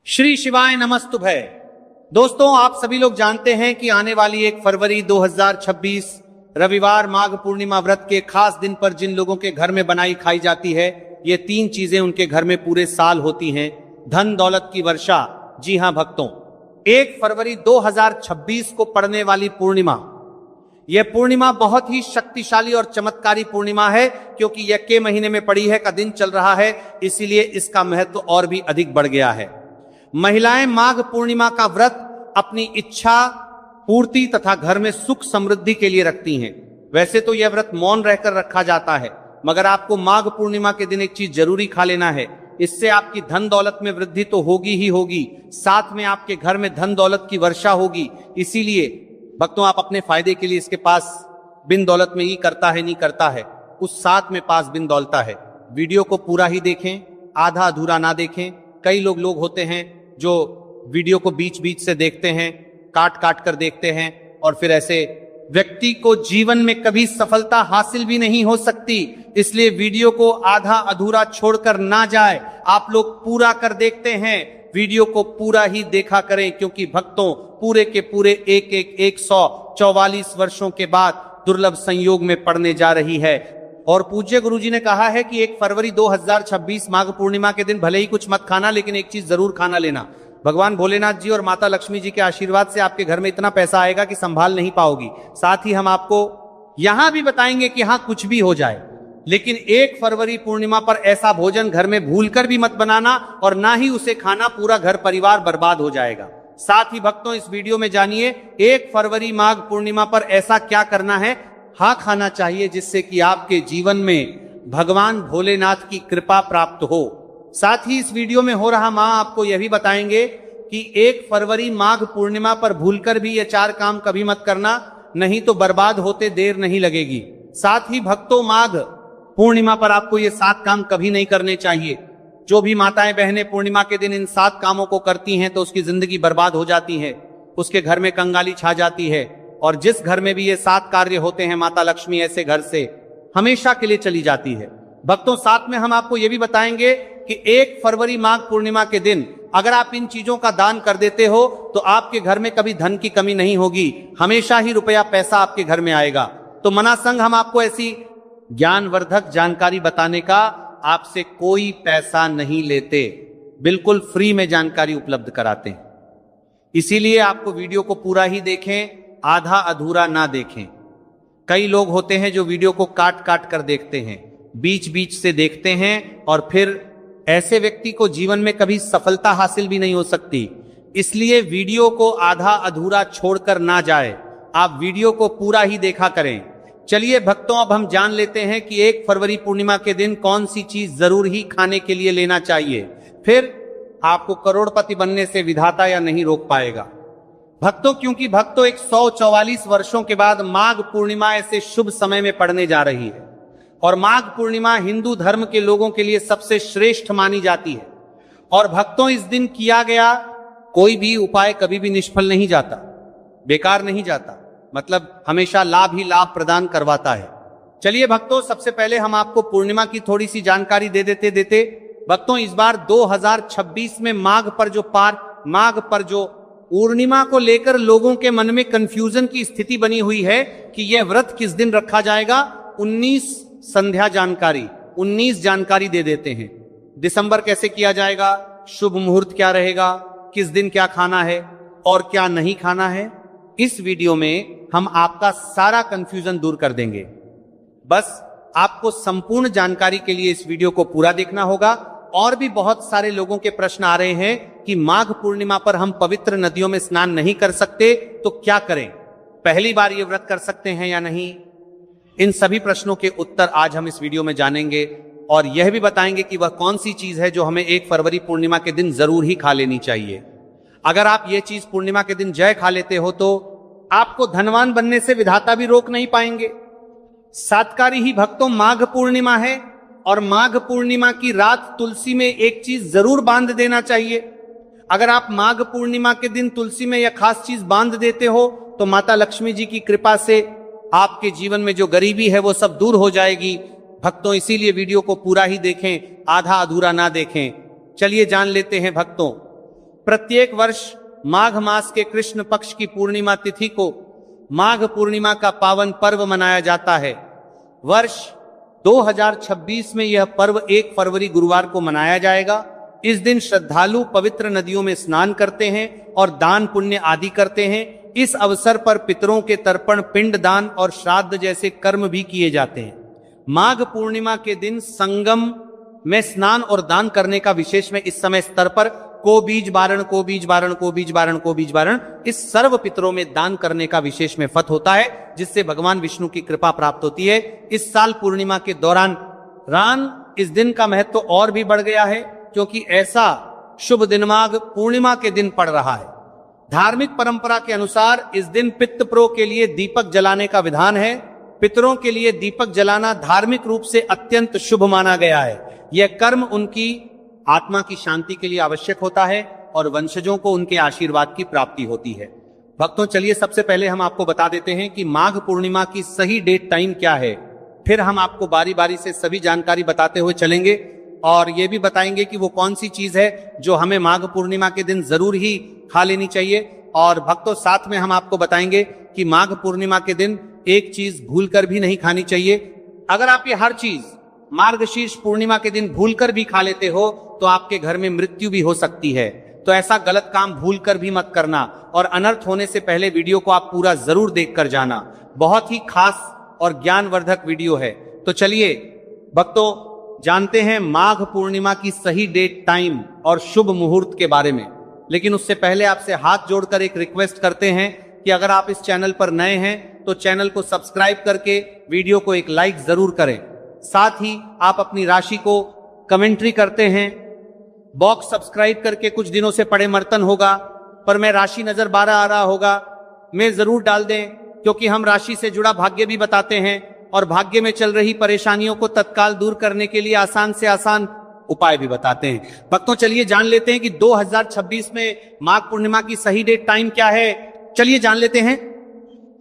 श्री शिवाय नमस्तुभय। दोस्तों, आप सभी लोग जानते हैं कि आने वाली 1 फरवरी 2026 रविवार माघ पूर्णिमा व्रत के खास दिन पर जिन लोगों के घर में बनाई खाई जाती है, ये 3 चीजें उनके घर में पूरे साल होती हैं। धन दौलत की वर्षा। जी हां भक्तों, 1 फरवरी 2026 को पड़ने वाली पूर्णिमा, यह पूर्णिमा बहुत ही शक्तिशाली और चमत्कारी पूर्णिमा है, क्योंकि यह के महीने में पड़ी है का दिन चल रहा है, इसीलिए इसका महत्व और भी अधिक बढ़ गया है। महिलाएं माघ पूर्णिमा का व्रत अपनी इच्छा पूर्ति तथा घर में सुख समृद्धि के लिए रखती हैं। वैसे तो यह व्रत मौन रहकर रखा जाता है, मगर आपको माघ पूर्णिमा के दिन एक चीज जरूरी खा लेना है। इससे आपकी धन दौलत में वृद्धि तो होगी ही होगी, साथ में आपके घर में धन दौलत की वर्षा होगी। इसीलिए भक्तों, आप अपने फायदे के लिए इसके पास बिन दौलत में ही करता है नहीं करता है, उस साथ में पास बिन दौलता है। वीडियो को पूरा ही देखें, आधा अधूरा ना देखें। कई लोग होते हैं जो वीडियो को बीच बीच से देखते हैं, काट काट कर देखते हैं, और फिर ऐसे व्यक्ति को जीवन में कभी सफलता हासिल भी नहीं हो सकती। इसलिए वीडियो को आधा अधूरा छोड़कर ना जाए, आप लोग पूरा कर देखते हैं। वीडियो को पूरा ही देखा करें, क्योंकि भक्तों, पूरे के पूरे 144 वर्षों के बाद दुर्लभ संयोग में पड़ने जा रही है। और पूज्य गुरुजी ने कहा है कि 1 फरवरी 2026 माघ पूर्णिमा के दिन भले ही कुछ मत खाना, लेकिन एक चीज जरूर खाना लेना। भगवान भोलेनाथ जी और माता लक्ष्मी जी के आशीर्वाद से आपके घर में इतना पैसा आएगा कि संभाल नहीं पाओगी। साथ ही हम आपको यहां भी बताएंगे कि हाँ, कुछ भी हो जाए, लेकिन 1 फरवरी पूर्णिमा पर ऐसा भोजन घर में भूलकर भी मत बनाना, और ना ही उसे खाना, पूरा घर परिवार बर्बाद हो जाएगा। साथ ही भक्तों, इस वीडियो में जानिए 1 फरवरी माघ पूर्णिमा पर ऐसा क्या करना है, हाँ खाना चाहिए, जिससे कि आपके जीवन में भगवान भोलेनाथ की कृपा प्राप्त हो। साथ ही इस वीडियो में हो रहा मां आपको यह भी बताएंगे कि 1 फरवरी माघ पूर्णिमा पर भूलकर भी ये 4 काम कभी मत करना, नहीं तो बर्बाद होते देर नहीं लगेगी। साथ ही भक्तों, माघ पूर्णिमा पर आपको ये 7 काम कभी नहीं करने चाहिए। जो भी माताएं बहनें पूर्णिमा के दिन इन 7 कामों को करती हैं तो उसकी जिंदगी बर्बाद हो जाती है, उसके घर में कंगाली छा जाती है। और जिस घर में भी ये 7 कार्य होते हैं, माता लक्ष्मी ऐसे घर से हमेशा के लिए चली जाती है। भक्तों, साथ में हम आपको ये भी बताएंगे कि 1 फरवरी माघ पूर्णिमा के दिन अगर आप इन चीजों का दान कर देते हो तो आपके घर में कभी धन की कमी नहीं होगी, हमेशा ही रुपया पैसा आपके घर में आएगा। तो मनासंग हम आपको ऐसी ज्ञानवर्धक जानकारी बताने का आपसे कोई पैसा नहीं लेते, बिल्कुल फ्री में जानकारी उपलब्ध कराते हैं। इसीलिए आपको वीडियो को पूरा ही देखें, आधा अधूरा ना देखें। कई लोग होते हैं जो वीडियो को काट काट कर देखते हैं, बीच बीच से देखते हैं, और फिर ऐसे व्यक्ति को जीवन में कभी सफलता हासिल भी नहीं हो सकती। इसलिए वीडियो को आधा अधूरा छोड़कर ना जाए, आप वीडियो को पूरा ही देखा करें। चलिए भक्तों, अब हम जान लेते हैं कि 1 फरवरी पूर्णिमा के दिन कौन सी चीज जरूर ही खाने के लिए लेना चाहिए, फिर आपको करोड़पति बनने से विधाता या नहीं रोक पाएगा। भक्तों, क्योंकि भक्तों 144 वर्षों के बाद माघ पूर्णिमा ऐसे शुभ समय में पड़ने जा रही है, और माघ पूर्णिमा हिंदू धर्म के लोगों के लिए सबसे श्रेष्ठ मानी जाती है। और भक्तों, इस दिन किया गया कोई भी उपाय कभी भी निष्फल नहीं जाता, बेकार नहीं जाता, मतलब हमेशा लाभ ही लाभ प्रदान करवाता है। चलिए भक्तों, सबसे पहले हम आपको पूर्णिमा की थोड़ी सी जानकारी दे देते भक्तों, इस बार 2026 में माघ पर जो पूर्णिमा को लेकर लोगों के मन में कंफ्यूजन की स्थिति बनी हुई है कि यह व्रत किस दिन रखा जाएगा, 19 संध्या जानकारी 19 जानकारी दे देते हैं। दिसंबर कैसे किया जाएगा, शुभ मुहूर्त क्या रहेगा, किस दिन क्या खाना है और क्या नहीं खाना है, इस वीडियो में हम आपका सारा कंफ्यूजन दूर कर देंगे। बस आपको संपूर्ण जानकारी के लिए इस वीडियो को पूरा देखना होगा। और भी बहुत सारे लोगों के प्रश्न आ रहे हैं कि माघ पूर्णिमा पर हम पवित्र नदियों में स्नान नहीं कर सकते तो क्या करें, पहली बार ये व्रत कर सकते हैं या नहीं, इन सभी प्रश्नों के उत्तर आज हम इस वीडियो में जानेंगे। और यह भी बताएंगे कि वह कौन सी चीज है जो हमें 1 फरवरी पूर्णिमा के दिन जरूर ही खा लेनी चाहिए। अगर आप ये चीज पूर्णिमा के दिन जय खा लेते हो तो आपको धनवान बनने से विधाता भी रोक नहीं पाएंगे। सातकारी ही भक्तों, माघ पूर्णिमा है, और माघ पूर्णिमा की रात तुलसी में एक चीज जरूर बांध देना चाहिए। अगर आप माघ पूर्णिमा के दिन तुलसी में यह खास चीज बांध देते हो तो माता लक्ष्मी जी की कृपा से आपके जीवन में जो गरीबी है वो सब दूर हो जाएगी। भक्तों, इसीलिए वीडियो को पूरा ही देखें, आधा अधूरा ना देखें। चलिए जान लेते हैं भक्तों, प्रत्येक वर्ष माघ मास के कृष्ण पक्ष की पूर्णिमा तिथि को माघ पूर्णिमा का पावन पर्व मनाया जाता है। वर्ष 2026 में यह पर्व 1 फरवरी गुरुवार को मनाया जाएगा। इस दिन श्रद्धालु पवित्र नदियों में स्नान करते हैं और दान पुण्य आदि करते हैं। इस अवसर पर पितरों के तर्पण, पिंड दान और श्राद्ध जैसे कर्म भी किए जाते हैं। माघ पूर्णिमा के दिन संगम में स्नान और दान करने का विशेष में इस समय स्तर पर को बीज बारण को बीज बारण को बीज बारण को बीज बारण इस सर्व पितरों में दान करने का विशेष में फत होता है, जिससे भगवान विष्णु की कृपा प्राप्त होती है। इस साल पूर्णिमा के दौरान इस दिन का महत्व और भी बढ़ गया है, क्योंकि ऐसा शुभ दिन माघ पूर्णिमा के दिन पड़ रहा है। धार्मिक परंपरा के अनुसार इस दिन पितृप्रो के लिए दीपक जलाने का विधान है। पितरों के लिए दीपक जलाना धार्मिक रूप से अत्यंत शुभ माना गया है। यह कर्म उनकी आत्मा की शांति के लिए आवश्यक होता है और वंशजों को उनके आशीर्वाद की प्राप्ति होती है। भक्तों, चलिए सबसे पहले हम आपको बता देते हैं कि माघ पूर्णिमा की सही डेट टाइम क्या है। फिर हम आपको बारी बारी से सभी जानकारी बताते हुए चलेंगे और ये भी बताएंगे कि वो कौन सी चीज है जो हमें माघ पूर्णिमा के दिन जरूर ही खा लेनी चाहिए। और भक्तों, साथ में हम आपको बताएंगे कि माघ पूर्णिमा के दिन एक चीज भूलकर भी नहीं खानी चाहिए। अगर आप ये हर चीज मार्गशीर्ष पूर्णिमा के दिन भूलकर भी खा लेते हो तो आपके घर में मृत्यु भी हो सकती है। तो ऐसा गलत काम भूलकर भी मत करना और अनर्थ होने से पहले वीडियो को आप पूरा जरूर देखकर जाना। बहुत ही खास और ज्ञानवर्धक वीडियो है। तो चलिए भक्तों, जानते हैं माघ पूर्णिमा की सही डेट, टाइम और शुभ मुहूर्त के बारे में। लेकिन उससे पहले आपसे हाथ जोड़कर एक रिक्वेस्ट करते हैं कि अगर आप इस चैनल पर नए हैं तो चैनल को सब्सक्राइब करके वीडियो को एक लाइक जरूर करें। साथ ही आप अपनी राशि को कमेंट्री करते हैं। बॉक्स सब्सक्राइब करके कुछ दिनों से पड़े मर्तन होगा, पर मैं राशि नजर 12 आ रहा होगा, मैं जरूर डाल दें, क्योंकि हम राशि से जुड़ा भाग्य भी बताते हैं और भाग्य में चल रही परेशानियों को तत्काल दूर करने के लिए आसान से आसान उपाय भी बताते हैं। भक्तों, चलिए जान लेते हैं कि 2026 में माघ पूर्णिमा की सही डेट टाइम क्या है। चलिए जान लेते हैं।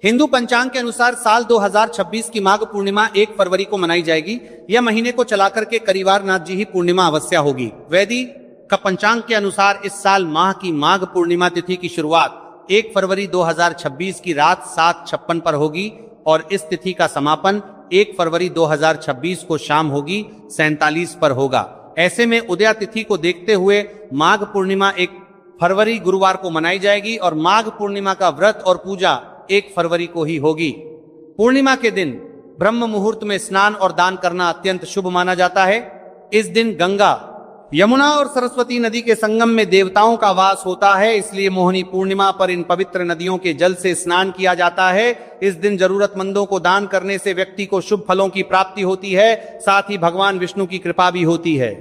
हिंदू पंचांग के अनुसार साल 2026 की माघ पूर्णिमा 1 फरवरी को मनाई जाएगी। यह महीने को चलाकर के करीवार नाथ जी ही पूर्णिमा अवश्य होगी। वैदिक का पंचांग के अनुसार इस साल माह की माघ पूर्णिमा तिथि की शुरुआत 1 फरवरी 2026 की रात 7:56 पर होगी और इस तिथि का समापन 1 फरवरी 2026 को शाम होगी 47 पर होगा। ऐसे में उदया तिथि को देखते हुए माघ पूर्णिमा 1 फरवरी गुरुवार को मनाई जाएगी और माघ पूर्णिमा का व्रत और पूजा 1 फरवरी को ही होगी। पूर्णिमा के दिन ब्रह्म मुहूर्त में स्नान और दान करना अत्यंत शुभ माना जाता है। इस दिन गंगा, यमुना और सरस्वती नदी के संगम में देवताओं का वास होता है, इसलिए मोहिनी पूर्णिमा पर इन पवित्र नदियों के जल से स्नान किया जाता है। इस दिन जरूरतमंदों को दान करने से व्यक्ति को शुभ फलों की प्राप्ति होती है, साथ ही भगवान विष्णु की कृपा भी होती है।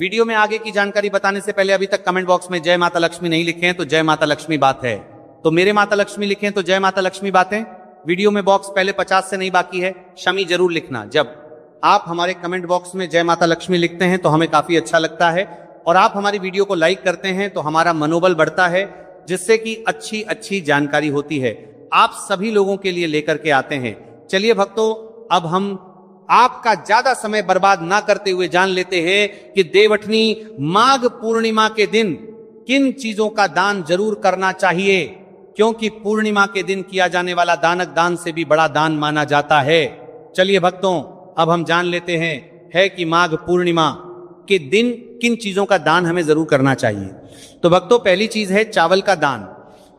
वीडियो में आगे की जानकारी बताने से पहले अभी तक कमेंट बॉक्स में जय माता लक्ष्मी नहीं लिखे हैं तो जय माता लक्ष्मी बात है, तो मेरे माता लक्ष्मी लिखें तो जय माता लक्ष्मी बातें। वीडियो में बॉक्स पहले 50 से नहीं बाकी है, शमी जरूर लिखना। जब आप हमारे कमेंट बॉक्स में जय माता लक्ष्मी लिखते हैं तो हमें काफी अच्छा लगता है और आप हमारी वीडियो को लाइक करते हैं तो हमारा मनोबल बढ़ता है, जिससे कि अच्छी अच्छी जानकारी होती है आप सभी लोगों के लिए लेकर के आते हैं। चलिए भक्तों, अब हम आपका ज्यादा समय बर्बाद ना करते हुए जान लेते हैं कि देवठनी माघ पूर्णिमा के दिन किन चीजों का दान जरूर करना चाहिए, क्योंकि पूर्णिमा के दिन किया जाने वाला दानक दान से भी बड़ा दान माना जाता है। चलिए भक्तों, अब हम जान लेते हैं कि माघ पूर्णिमा के दिन किन चीजों का दान हमें जरूर करना चाहिए। तो भक्तों, पहली चीज है चावल का दान।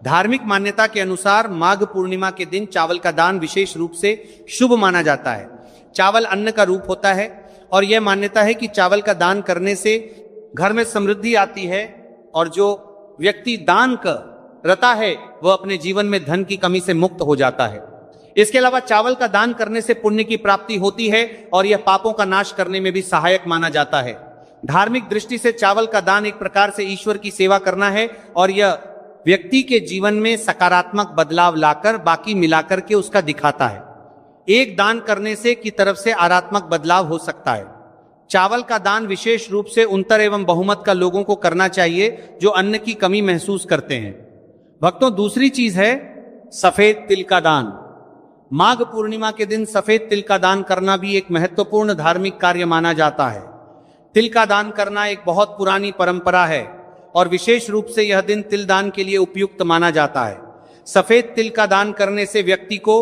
धार्मिक मान्यता के अनुसार माघ पूर्णिमा के दिन चावल का दान विशेष रूप से शुभ माना जाता है। चावल अन्न का रूप होता है और यह मान्यता है कि चावल का दान करने से घर में समृद्धि आती है और जो व्यक्ति दान करता है वह अपने जीवन में धन की कमी से मुक्त हो जाता है। इसके अलावा चावल का दान करने से पुण्य की प्राप्ति होती है और यह पापों का नाश करने में भी सहायक माना जाता है। धार्मिक दृष्टि से चावल का दान एक प्रकार से ईश्वर की सेवा करना है और यह व्यक्ति के जीवन में सकारात्मक बदलाव लाकर बाकी मिलाकर के उसका दिखाता है। एक दान करने से की तरफ से आरात्मक बदलाव हो सकता है। चावल का दान विशेष रूप से उन्तर एवं बहुमत का लोगों को करना चाहिए जो अन्न की कमी महसूस करते हैं। भक्तों, दूसरी चीज है सफेद तिल का दान। माघ पूर्णिमा के दिन सफेद तिल का दान करना भी एक महत्वपूर्ण धार्मिक कार्य माना जाता है। तिल का दान करना एक बहुत पुरानी परंपरा है। और विशेष रूप से यह दिन तिल दान के लिए उपयुक्त माना जाता है। सफेद तिल का दान करने से व्यक्ति को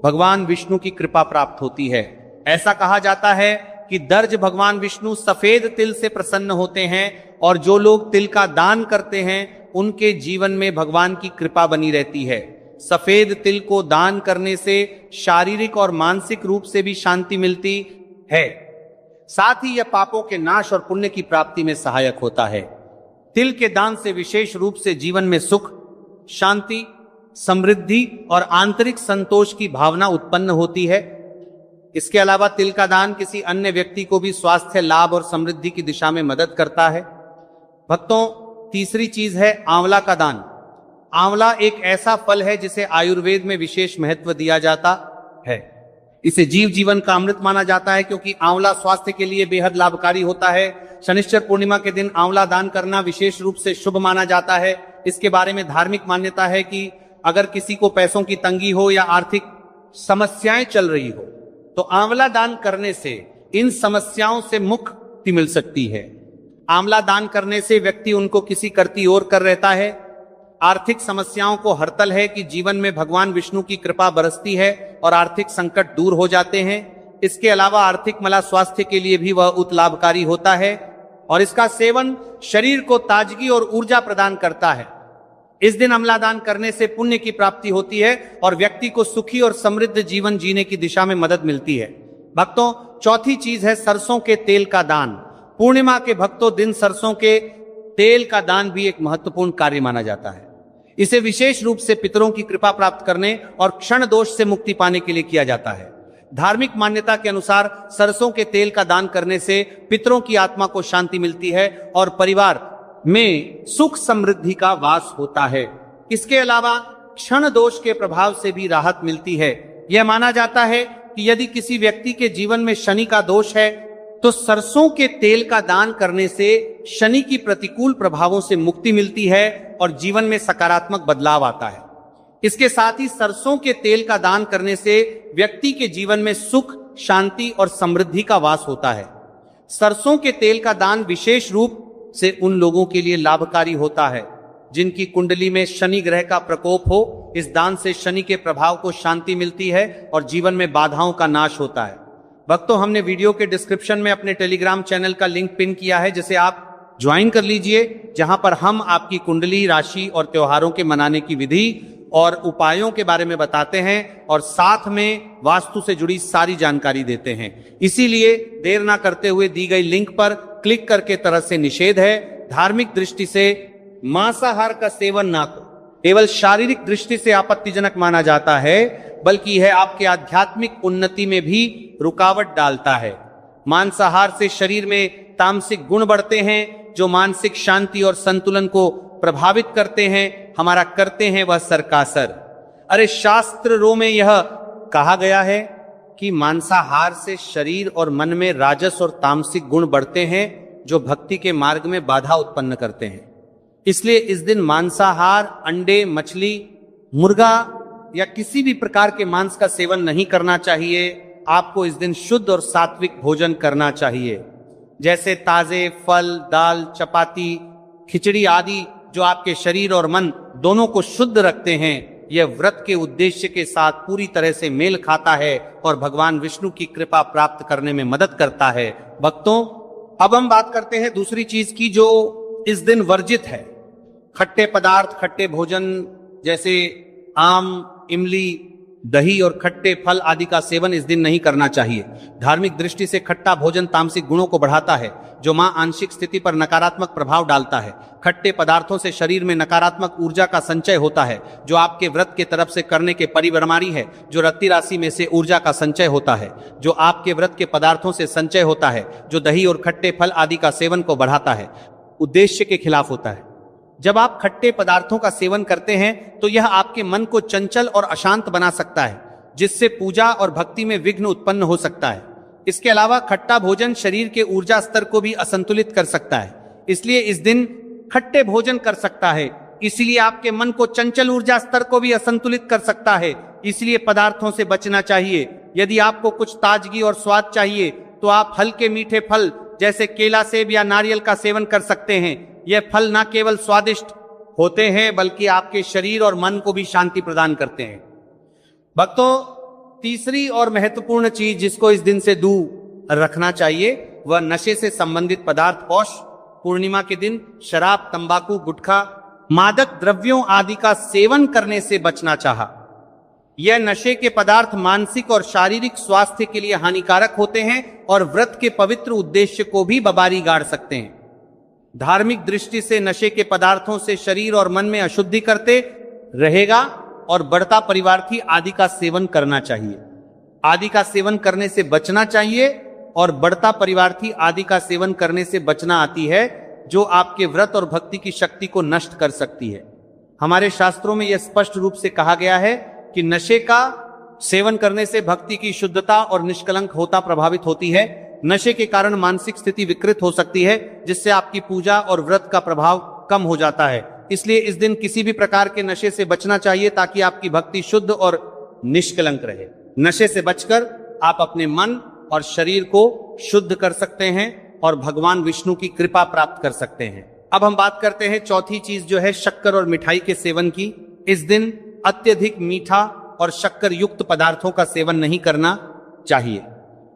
भगवान विष्णु की कृपा प्राप्त होती है। ऐसा कहा जाता है कि दर्ज भगवान विष्णु सफेद तिल से प्रसन्न होते हैं और जो लोग तिल का दान करते हैं उनके जीवन में भगवान की कृपा बनी रहती है। सफेद तिल को दान करने से शारीरिक और मानसिक रूप से भी शांति मिलती है। साथ ही यह पापों के नाश और पुण्य की प्राप्ति में सहायक होता है। तिल के दान से विशेष रूप से जीवन में सुख, शांति, समृद्धि और आंतरिक संतोष की भावना उत्पन्न होती है। इसके अलावा तिल का दान किसी अन्य व्यक्ति को भी स्वास्थ्य लाभ और समृद्धि की दिशा में मदद करता है। भक्तों, तीसरी चीज है आंवला का दान। आंवला एक ऐसा फल है जिसे आयुर्वेद में विशेष महत्व दिया जाता है। इसे जीव जीवन का अमृत माना जाता है क्योंकि आंवला स्वास्थ्य के लिए बेहद लाभकारी होता है। शनिश्चर पूर्णिमा के दिन आंवला दान करना विशेष रूप से शुभ माना जाता है। इसके बारे में धार्मिक मान्यता है कि अगर किसी को पैसों की तंगी हो या आर्थिक समस्याएं चल रही हो तो आंवला दान करने से इन समस्याओं से मुक्ति मिल सकती है। आंवला दान करने से व्यक्ति उनको किसी करती ओर कर रहता है, आर्थिक समस्याओं को हरतल है कि जीवन में भगवान विष्णु की कृपा बरसती है और आर्थिक संकट दूर हो जाते हैं। इसके अलावा आर्थिक मला स्वास्थ्य के लिए भी वह उत लाभकारी होता है और इसका सेवन शरीर को ताजगी और ऊर्जा प्रदान करता है। इस दिन आंवला दान करने से पुण्य की प्राप्ति होती है और व्यक्ति को सुखी और समृद्ध जीवन जीने की दिशा में मदद मिलती है। भक्तों, चौथी चीज है सरसों के तेल का दान। पूर्णिमा के भक्तों दिन सरसों के तेल का दान भी एक महत्वपूर्ण कार्य माना जाता है। इसे विशेष रूप से पितरों की कृपा प्राप्त करने और क्षण दोष से मुक्ति पाने के लिए किया जाता है। धार्मिक मान्यता के अनुसार सरसों के तेल का दान करने से पितरों की आत्मा को शांति मिलती है और परिवार में सुख समृद्धि का वास होता है। इसके अलावा क्षण दोष के प्रभाव से भी राहत मिलती है। यह माना जाता है कि यदि किसी व्यक्ति के जीवन में शनि का दोष है तो सरसों के तेल का दान करने से शनि की प्रतिकूल प्रभावों से मुक्ति मिलती है और जीवन में सकारात्मक बदलाव आता है। इसके साथ ही सरसों के तेल का दान करने से व्यक्ति के जीवन में सुख, शांति और समृद्धि का वास होता है। सरसों के तेल का दान विशेष रूप से उन लोगों के लिए लाभकारी होता है जिनकी कुंडली में शनि ग्रह का प्रकोप हो। इस दान से शनि के प्रभाव को शांति मिलती है और जीवन में बाधाओं का नाश होता है। भक्तों, हमने वीडियो के डिस्क्रिप्शन में अपने टेलीग्राम चैनल का लिंक पिन किया है जिसे आप ज्वाइन कर लीजिए, जहां पर हम आपकी कुंडली, राशि और त्योहारों के मनाने की विधि और उपायों के बारे में बताते हैं और साथ में वास्तु से जुड़ी सारी जानकारी देते हैं। इसीलिए देर ना करते हुए दी गई लिंक पर क्लिक करके तरह से निषेध है। धार्मिक दृष्टि से मांसाहार का सेवन ना केवल शारीरिक दृष्टि से आपत्तिजनक माना जाता है बल्कि यह आपके आध्यात्मिक उन्नति में भी रुकावट डालता है। मांसाहार से शरीर में तामसिक गुण बढ़ते हैं जो मानसिक शांति और संतुलन को प्रभावित करते हैं। हमारा करते हैं वह सर का सर। अरे शास्त्रों में यह कहा गया है कि मांसाहार से शरीर और मन में राजस और तामसिक गुण बढ़ते हैं जो भक्ति के मार्ग में बाधा उत्पन्न करते हैं। इसलिए इस दिन मांसाहार, अंडे, मछली, मुर्गा या किसी भी प्रकार के मांस का सेवन नहीं करना चाहिए। आपको इस दिन शुद्ध और सात्विक भोजन करना चाहिए, जैसे ताजे फल, दाल, चपाती, खिचड़ी आदि जो आपके शरीर और मन दोनों को शुद्ध रखते हैं। यह व्रत के उद्देश्य के साथ पूरी तरह से मेल खाता है और भगवान विष्णु की कृपा प्राप्त करने में मदद करता है। भक्तों, अब हम बात करते हैं दूसरी चीज की जो इस दिन वर्जित है। खट्टे पदार्थ, खट्टे भोजन जैसे आम, इमली, दही और खट्टे फल आदि का सेवन इस दिन नहीं करना चाहिए। धार्मिक दृष्टि से खट्टा भोजन तामसिक गुणों को बढ़ाता है जो मां आंशिक स्थिति पर नकारात्मक प्रभाव डालता है। खट्टे पदार्थों से शरीर में नकारात्मक ऊर्जा का संचय होता है जो आपके व्रत के तरफ से करने के परिणामी है। जो रत्ती राशि में से ऊर्जा का संचय होता है जो आपके व्रत के पदार्थों से संचय होता है जो दही और खट्टे फल आदि का सेवन को बढ़ाता है, उद्देश्य के खिलाफ होता है। जब आप खट्टे पदार्थों का सेवन करते हैं तो यह आपके मन को चंचल और अशांत बना सकता है जिससे पूजा और भक्ति में विघ्न उत्पन्न हो सकता है। इसके अलावा खट्टा भोजन शरीर के ऊर्जा स्तर को भी असंतुलित कर सकता है, इसलिए इस दिन खट्टे भोजन कर सकता है। इसलिए आपके मन को चंचल ऊर्जा स्तर को भी असंतुलित कर सकता है, इसलिए पदार्थों से बचना चाहिए। यदि आपको कुछ ताजगी और स्वाद चाहिए तो आप हल्के मीठे फल जैसे केला, सेब या नारियल का सेवन कर सकते हैं। यह फल न केवल स्वादिष्ट होते हैं बल्कि आपके शरीर और मन को भी शांति प्रदान करते हैं। भक्तों, तीसरी और महत्वपूर्ण चीज जिसको इस दिन से दूर रखना चाहिए वह नशे से संबंधित पदार्थ। पौष पूर्णिमा के दिन शराब, तंबाकू, गुटखा, मादक द्रव्यों आदि का सेवन करने से बचना चाहा। यह नशे के पदार्थ मानसिक और शारीरिक स्वास्थ्य के लिए हानिकारक होते हैं और व्रत के पवित्र उद्देश्य को भी बबारी गाड़ सकते हैं। धार्मिक दृष्टि से नशे के पदार्थों से शरीर और मन में अशुद्धि करते रहेगा और बढ़ता परिवार्थी आदि का सेवन करना चाहिए। आदि का सेवन करने से बचना चाहिए और बढ़ता परिवार्थी आदि का सेवन करने से बचना आती है जो आपके व्रत और भक्ति की शक्ति को नष्ट कर सकती है। हमारे शास्त्रों में यह स्पष्ट रूप से कहा गया है कि नशे का सेवन करने से भक्ति की शुद्धता और निष्कलंक होता प्रभावित होती है। नशे के कारण मानसिक स्थिति विकृत हो सकती है जिससे आपकी पूजा और व्रत का प्रभाव कम हो जाता है। इसलिए इस दिन किसी भी प्रकार के नशे से बचना चाहिए ताकि आपकी भक्ति शुद्ध और निष्कलंक रहे। नशे से बचकर आप अपने मन और शरीर को शुद्ध कर सकते हैं और भगवान विष्णु की कृपा प्राप्त कर सकते हैं। अब हम बात करते हैं चौथी चीज जो है शक्कर और मिठाई के सेवन की। इस दिन अत्यधिक मीठा और शक्कर युक्त पदार्थों का सेवन नहीं करना चाहिए।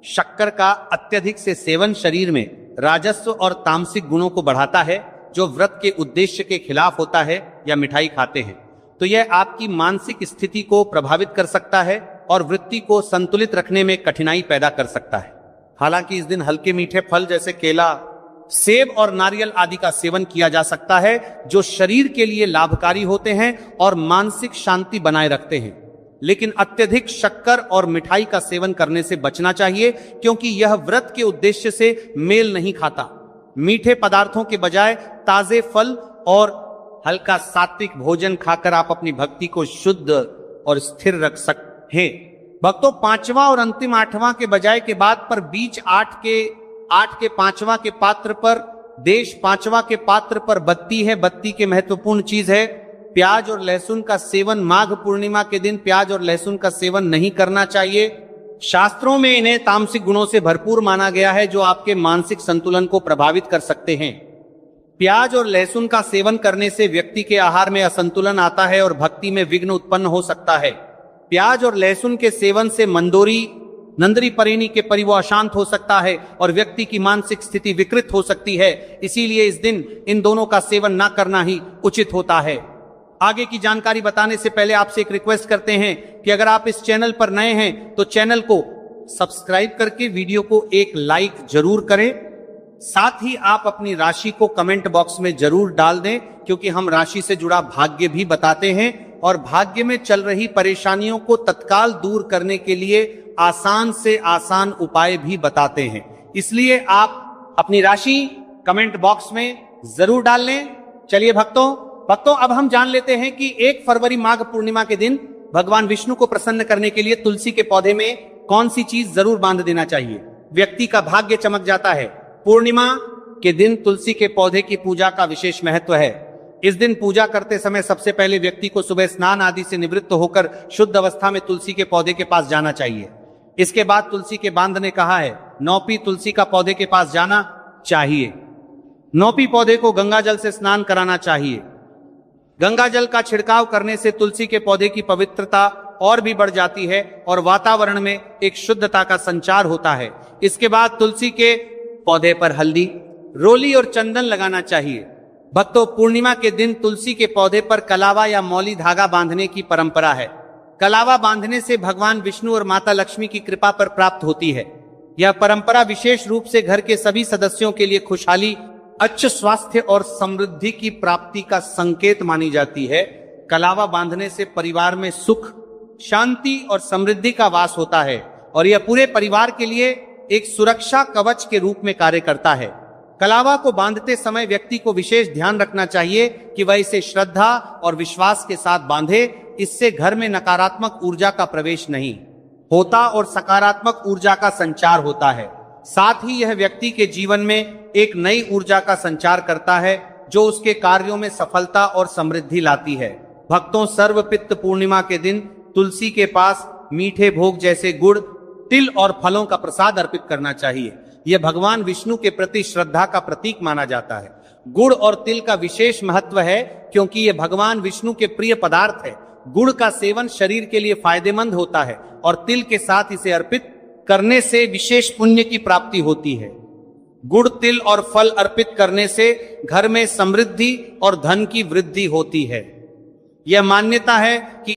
शक्कर का अत्यधिक से सेवन शरीर में राजस्व और तामसिक गुणों को बढ़ाता है जो व्रत के उद्देश्य के खिलाफ होता है। या मिठाई खाते हैं तो यह आपकी मानसिक स्थिति को प्रभावित कर सकता है और वृत्ति को संतुलित रखने में कठिनाई पैदा कर सकता है। हालांकि इस दिन हल्के मीठे फल जैसे केला, सेब और नारियल आदि का सेवन किया जा सकता है जो शरीर के लिए लाभकारी होते हैं और मानसिक शांति बनाए रखते हैं। लेकिन अत्यधिक शक्कर और मिठाई का सेवन करने से बचना चाहिए क्योंकि यह व्रत के उद्देश्य से मेल नहीं खाता। मीठे पदार्थों के बजाय ताजे फल और हल्का सात्विक भोजन खाकर आप अपनी भक्ति को शुद्ध और स्थिर रख सकते हैं। भक्तों, पांचवा और अंतिम आठवां के बजाय के बाद पर बीच आठ के पांचवा के पात्र पर देश पांचवा के पात्र पर बत्ती है। बत्ती के महत्वपूर्ण चीज है प्याज और लहसुन का सेवन। माघ पूर्णिमा के दिन प्याज और लहसुन का सेवन नहीं करना चाहिए। शास्त्रों में इन्हें तामसिक गुणों से भरपूर माना गया है जो आपके मानसिक संतुलन को प्रभावित कर सकते हैं। प्याज और लहसुन का सेवन करने से व्यक्ति के आहार में असंतुलन आता है और भक्ति में विघ्न उत्पन्न हो सकता है। प्याज और लहसुन के सेवन से नंदरी परिणी के परिवो अशांत हो सकता है और व्यक्ति की मानसिक स्थिति विकृत हो सकती है। इसीलिए इस दिन इन दोनों का सेवन न करना ही उचित होता है। आगे की जानकारी बताने से पहले आपसे एक रिक्वेस्ट करते हैं कि अगर आप इस चैनल पर नए हैं तो चैनल को सब्सक्राइब करके वीडियो को एक लाइक जरूर करें। साथ ही आप अपनी राशि को कमेंट बॉक्स में जरूर डाल दें क्योंकि हम राशि से जुड़ा भाग्य भी बताते हैं और भाग्य में चल रही परेशानियों को तत्काल दूर करने के लिए आसान से आसान उपाय भी बताते हैं। इसलिए आप अपनी राशि कमेंट बॉक्स में जरूर डाल लें। चलिए भक्तों, अब हम जान लेते हैं कि 1 फरवरी माघ पूर्णिमा के दिन भगवान विष्णु को प्रसन्न करने के लिए तुलसी के पौधे में कौन सी चीज जरूर बांध देना चाहिए। व्यक्ति का भाग्य चमक जाता है। पूर्णिमा के दिन तुलसी के पौधे की पूजा का विशेष महत्व है। इस दिन पूजा करते समय सबसे पहले व्यक्ति को सुबह स्नान आदि से निवृत्त होकर शुद्ध अवस्था में तुलसी के पौधे के पास जाना चाहिए। इसके बाद तुलसी के बांध ने कहा है 9पी तुलसी का पौधे के पास जाना चाहिए। 9पी पौधे को गंगा जल से स्नान कराना चाहिए। गंगा जल का छिड़काव करने से तुलसी के पौधे की पवित्रता और भी बढ़ जाती है और वातावरण में एक शुद्धता का संचार होता है। इसके बाद तुलसी के पौधे पर हल्दी, रोली और चंदन लगाना चाहिए। भक्तों, पूर्णिमा के दिन तुलसी के पौधे पर कलावा या मौली धागा बांधने की परंपरा है। कलावा बांधने से भगवान विष्णु और माता लक्ष्मी की कृपा पर प्राप्त होती है। यह परंपरा विशेष रूप से घर के सभी सदस्यों के लिए खुशहाली, अच्छे स्वास्थ्य और समृद्धि की प्राप्ति का संकेत मानी जाती है। कलावा बांधने से परिवार में सुख, शांति और समृद्धि का वास होता है और यह पूरे परिवार के लिए एक सुरक्षा कवच के रूप में कार्य करता है। कलावा को बांधते समय व्यक्ति को विशेष ध्यान रखना चाहिए कि वह इसे श्रद्धा और विश्वास के साथ बांधे। इससे घर में नकारात्मक ऊर्जा का प्रवेश नहीं होता और सकारात्मक ऊर्जा का संचार होता है। साथ ही यह व्यक्ति के जीवन में एक नई ऊर्जा का संचार करता है जो उसके कार्यों में सफलता और समृद्धि लाती है। भक्तों, सर्वपित्त पूर्णिमा के दिन तुलसी के पास मीठे भोग जैसे गुड़, तिल और फलों का प्रसाद अर्पित करना चाहिए। यह भगवान विष्णु के प्रति श्रद्धा का प्रतीक माना जाता है। गुड़ और तिल का विशेष महत्व है क्योंकि ये भगवान विष्णु के प्रिय पदार्थ है। गुड़ का सेवन शरीर के लिए फायदेमंद होता है और तिल के साथ इसे अर्पित करने से विशेष पुण्य की प्राप्ति होती है। गुड़, तिल और फल अर्पित करने से घर में समृद्धि और धन की वृद्धि होती है। यह मान्यता है कि